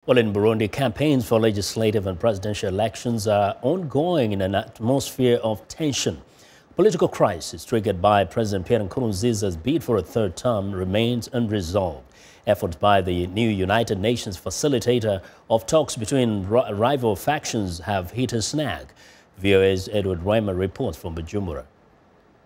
Well, in Burundi, campaigns for legislative and presidential elections are ongoing in an atmosphere of tension. Political crisis triggered by President Pierre Nkurunziza's bid for a third term remains unresolved. Efforts by the new United Nations facilitator of talks between rival factions have hit a snag. VOA's Rwema reports from Bujumbura.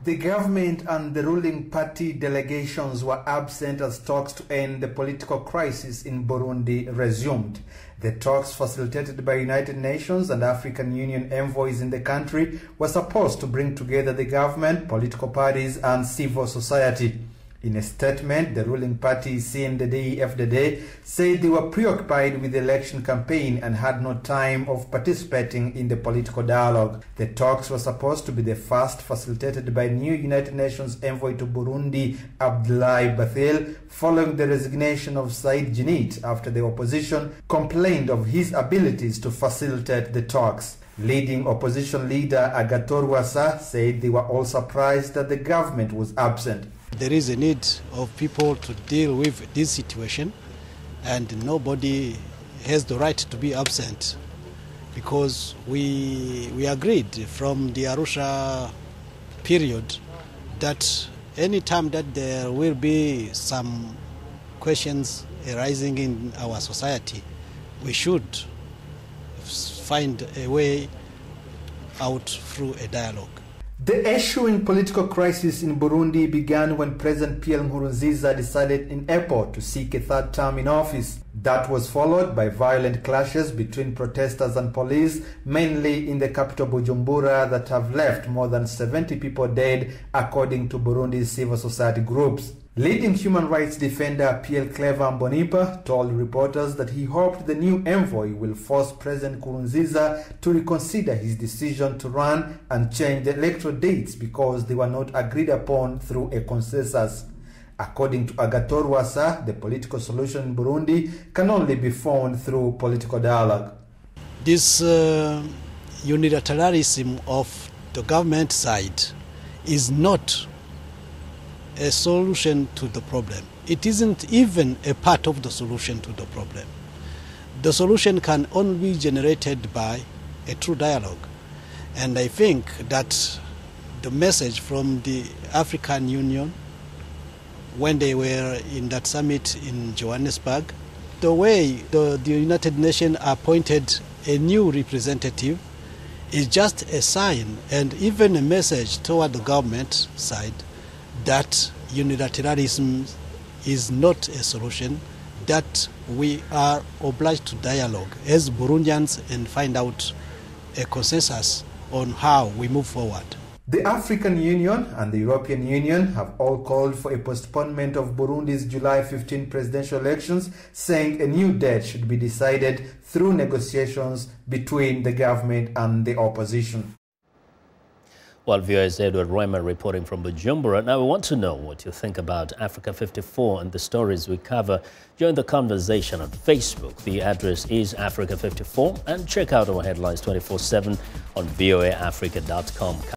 The government and the ruling party delegations were absent as talks to end the political crisis in Burundi resumed. The talks, facilitated by United Nations and African Union envoys in the country, were supposed to bring together the government, political parties and civil society. In a statement, the ruling party CNDD-FDD said they were preoccupied with the election campaign and had no time of participating in the political dialogue. The talks were supposed to be the first facilitated by new United Nations envoy to Burundi, Abdoulaye Bathil, following the resignation of Said Djinnit after the opposition complained of his abilities to facilitate the talks. Leading opposition leader Agathon Rwasa said they were all surprised that the government was absent. There is a need of people to deal with this situation, and nobody has the right to be absent, because we agreed from the Arusha period that any time that there will be some questions arising in our society, we should find a way out through a dialogue. The ensuing political crisis in Burundi began when President Pierre Nkurunziza decided in April to seek a third term in office. That was followed by violent clashes between protesters and police, mainly in the capital Bujumbura, that have left more than 70 people dead, according to Burundi's civil society groups. Leading human rights defender Pierre Mbonipa told reporters that he hoped the new envoy will force President Nkurunziza to reconsider his decision to run and change the electoral dates because they were not agreed upon through a consensus. According to Agathon Rwasa, the political solution in Burundi can only be found through political dialogue. This unilateralism of the government side is not a solution to the problem. It isn't even a part of the solution to the problem. The solution can only be generated by a true dialogue. And I think that the message from the African Union, when they were in that summit in Johannesburg, the way the United Nations appointed a new representative is just a sign and even a message toward the government side that unilateralism is not a solution, that we are obliged to dialogue as Burundians and find out a consensus on how we move forward. The African Union and the European Union have all called for a postponement of Burundi's July 15 presidential elections, saying a new date should be decided through negotiations between the government and the opposition. Well, viewers, Rwema reporting from Bujumbura. Now, we want to know what you think about Africa 54 and the stories we cover. Join the conversation on Facebook. The address is Africa 54, and check out our headlines 24/7 on voaafrica.com.